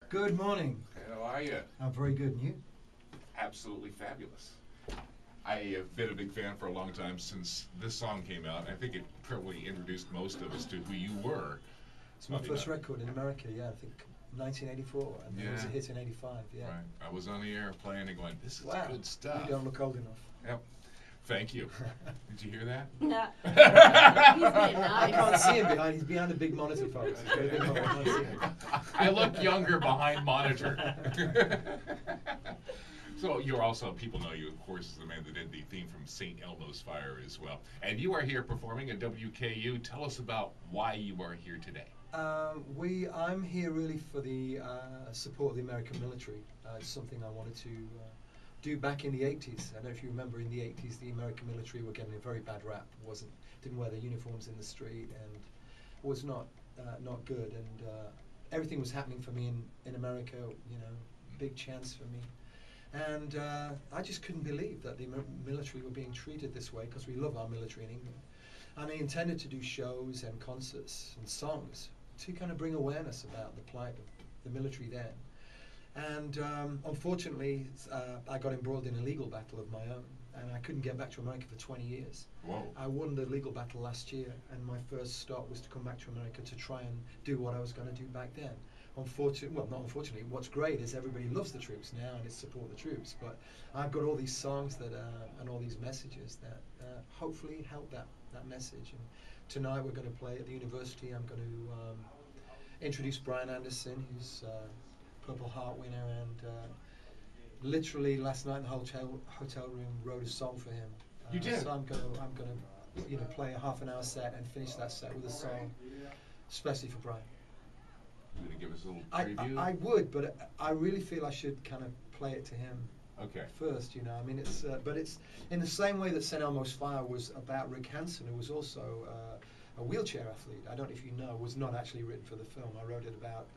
Good morning. How are you? I'm very good, and you? Absolutely fabulous. I have been a big fan for a long time since this song came out. I think it probably introduced most of us to who you were. It's my first record in America, yeah, I think 1984, and it was a hit in 85, yeah. Right. I was on the air playing and going, this is good stuff. You don't look old enough. Yep. Thank you. Did you hear that? No. He's being nice. I can't see him behind. He's behind a big monitor, folks. I look younger behind monitor. So you're also, people know you, of course, as the man that did the theme from St. Elmo's Fire as well. And you are here performing at WKU. Tell us about why you are here today. I'm here really for the support of the American military. It's something I wanted to do back in the 80s. I don't know if you remember, in the 80s the American military were getting a very bad rap. Didn't wear their uniforms in the street and was not good. And everything was happening for me in America. You know, big chance for me. And I just couldn't believe that the military were being treated this way, because we love our military in England. And I intended to do shows and concerts and songs to kind of bring awareness about the plight of the military then. And unfortunately, I got embroiled in a legal battle of my own, and I couldn't get back to America for 20 years. Whoa. I won the legal battle last year, and my first stop was to come back to America to try and do what I was going to do back then. Not unfortunately, what's great is everybody loves the troops now and it's support the troops, but I've got all these songs that and all these messages that hopefully help that message. And tonight we're going to play at the university. I'm going to introduce Brian Anderson, who's Purple Heart winner, and literally last night in the hotel room wrote a song for him. You did? So I'm going to play a half-an-hour set and finish that set with a song especially for Brian. You going to give us a little preview? I would, but I really feel I should kind of play it to him first, you know. I mean, but it's in the same way that St. Elmo's Fire was about Rick Hansen, who was also a wheelchair athlete. I don't know if you know, was not actually written for the film. I wrote it about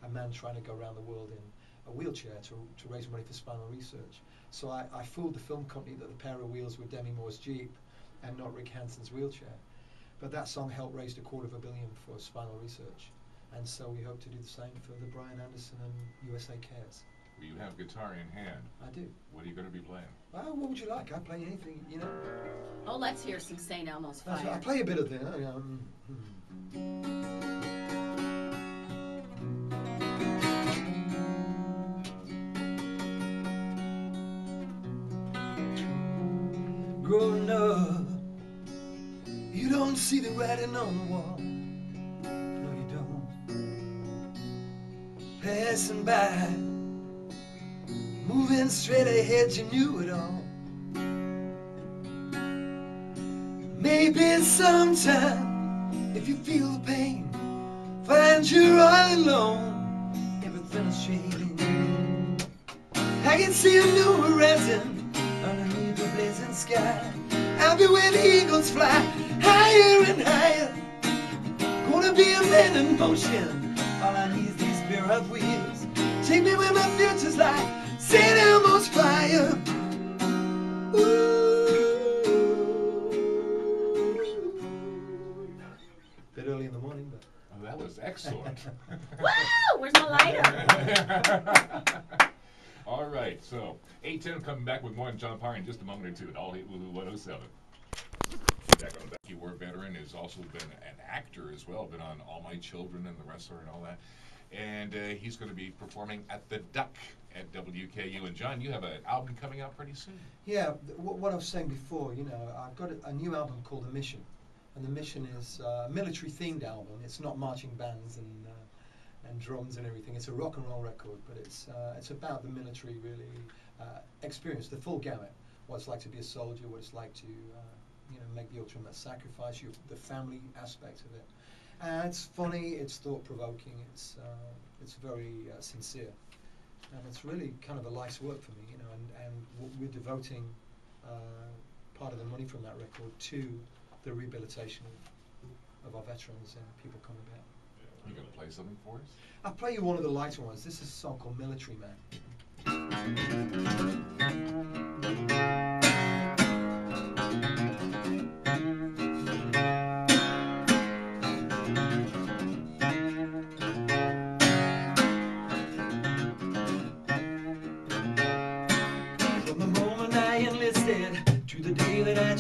a man trying to go around the world in a wheelchair to raise money for spinal research. So I fooled the film company that the pair of wheels were Demi Moore's Jeep and not Rick Hansen's wheelchair. But that song helped raise $250 million for spinal research. And so we hope to do the same for the Brian Anderson and USA Cares. Well, you have guitar in hand. I do. What are you going to be playing? What would you like? I play anything, you know. Oh, let's hear some St. Elmo's Fire. I play a bit of it. Growing up, you don't see the writing on the wall. Passing by, moving straight ahead, you knew it all. Maybe sometime, if you feel the pain, find you're all alone, everything is changing. I can see a new horizon underneath the blazing sky. I'll be where the eagles fly, higher and higher. Gonna be a man in motion, all I need is these of wheels. Take me where my future's like St. Elmo's Fire. Ooh. Bit early in the morning, but that was excellent. Woo! Where's my lighter? All right, so 8:10 coming back with more on John Parr in just a moment or two at All Hit Woohoo 107. Back on back. You were a veteran, has also been an actor as well, been on All My Children and The Wrestler and all that. And he's going to be performing at the Duck at WKU. And John, you have an album coming out pretty soon. Yeah, what I was saying before, you know, I've got a new album called The Mission. And The Mission is a military-themed album. It's not marching bands and drums and everything. It's a rock and roll record, but it's about the military really experience, the full gamut. What it's like to be a soldier, what it's like to make the ultimate sacrifice, the family aspect of it. It's funny, it's thought-provoking, it's very sincere, and it's really kind of a life's work for me, you know. And we're devoting part of the money from that record to the rehabilitation of our veterans and people coming back. You gonna play something for us? I'll play you one of the lighter ones. This is a song called Military Man.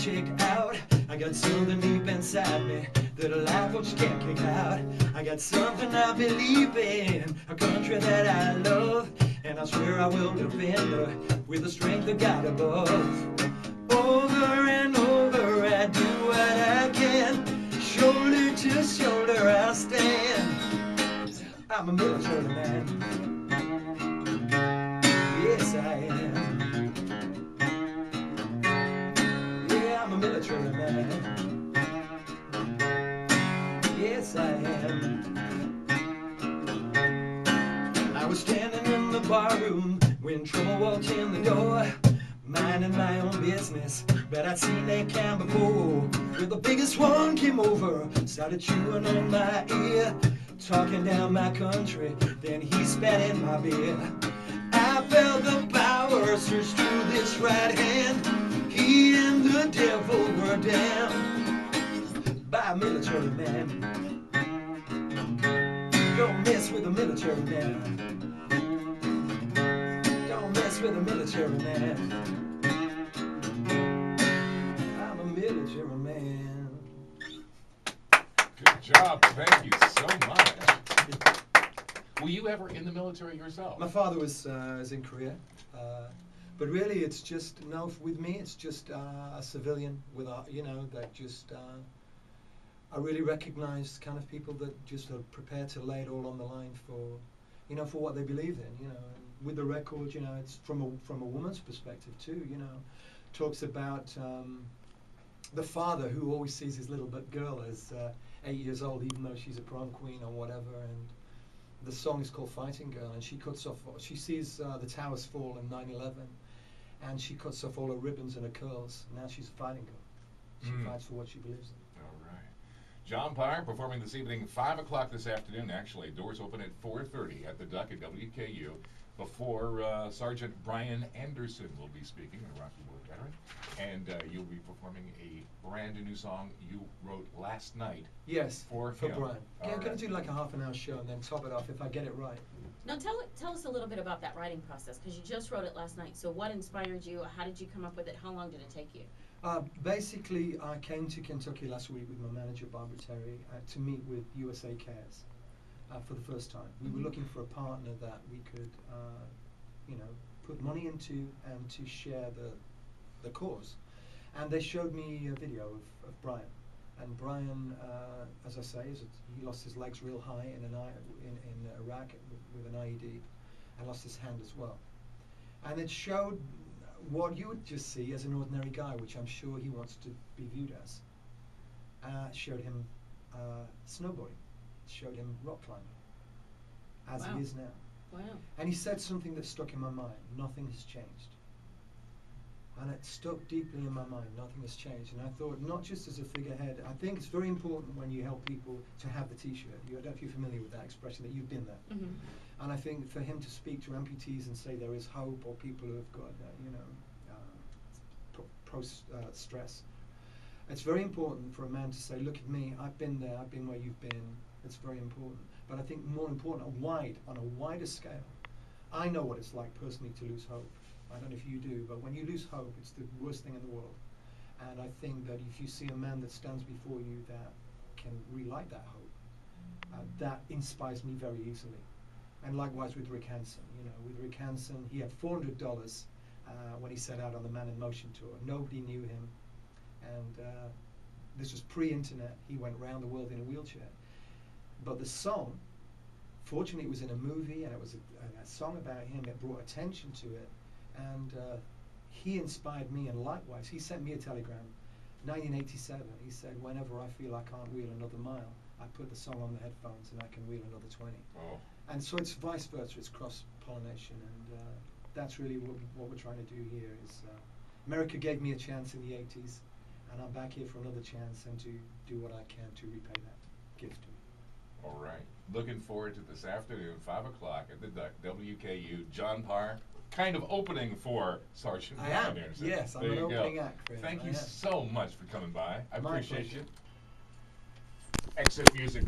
check out. I got something deep inside me that a life just can't kick out. I got something I believe in, a country that I love, and I swear I will defend her with the strength of God above. Over and over I do what I can, shoulder to shoulder I stand. I'm a military man, yes I am. Yeah, I'm a military man, yes I am. I was standing in the bar room when trouble walked in the door, minding my own business, but I'd seen that kind before. Well, the biggest one came over, started chewing on my ear, talking down my country, then he spat in my beer. I felt the power surge through this right hand. He and the devil were down by a military man. Don't mess with a military man. Don't mess with a military man. I'm a military man. Good job. Thank you so much. Were you ever in the military yourself? My father was in Korea, but really it's just, no, with me it's just a civilian with a, you know, that just, I really recognize kind of people that just are prepared to lay it all on the line for, you know, for what they believe in, you know. And with the record, you know, it's from a woman's perspective too, you know, talks about the father who always sees his little girl as 8 years old, even though she's a prom queen or whatever, and the song is called Fighting Girl, and she cuts off, she sees the towers fall in 9/11, and she cuts off all her ribbons and her curls. Now she's a fighting girl. She fights for what she believes in. All right. John Parr performing this evening, 5 o'clock this afternoon, actually. Doors open at 4:30 at the Duck at WKU. Before Sergeant Brian Anderson will be speaking, a Rocky War veteran, and you'll be performing a brand new song you wrote last night. Yes, for Brian. Yeah, I'm going to right. do like a half-an-hour show and then top it off if I get it right. Now tell us a little bit about that writing process, because you just wrote it last night. So what inspired you? How did you come up with it? How long did it take you? Basically, I came to Kentucky last week with my manager, Barbara Terry, to meet with USA Cares for the first time. We were looking for a partner that we could, you know, put money into and to share the cause. And they showed me a video of Brian. And Brian, as I say, he lost his legs real high in Iraq with an IED, and lost his hand as well. And it showed what you would just see as an ordinary guy, which I'm sure he wants to be viewed as. Showed him snowboarding, showed him rock climbing, as Wow. he is now. Wow. And he said something that stuck in my mind: nothing has changed. And it stuck deeply in my mind, nothing has changed. And I thought, not just as a figurehead, I think it's very important when you help people to have the t-shirt. I don't know if you're familiar with that expression, that you've been there. Mm-hmm. And I think for him to speak to amputees and say there is hope, or people who have got, you know, stress, it's very important for a man to say, look at me, I've been there, I've been where you've been. It's very important. But I think more important, on a wider scale, I know what it's like personally to lose hope. I don't know if you do, but when you lose hope, it's the worst thing in the world. And I think that if you see a man that stands before you that can relight that hope, that inspires me very easily. And likewise with Rick Hansen. You know, with Rick Hansen, he had $400 when he set out on the Man in Motion tour. Nobody knew him, and this was pre-internet. He went around the world in a wheelchair. But the song, fortunately, it was in a movie, and it was a song about him. It brought attention to it. And he inspired me, and likewise, he sent me a telegram, 1987. He said, whenever I feel I can't wheel another mile, I put the song on the headphones and I can wheel another 20. Oh. And so it's vice versa, it's cross-pollination, and that's really what we're trying to do here. Is America gave me a chance in the 80s, and I'm back here for another chance and to do what I can to repay that gift to me. All right. Looking forward to this afternoon, 5 o'clock at the Duck, WKU. John Parr, kind of opening for Sergeant I Brian am, Anderson. yes, I'm There an you go. opening act for him. Thank I you am. so much for coming by. I My appreciate pleasure. you. Exit music.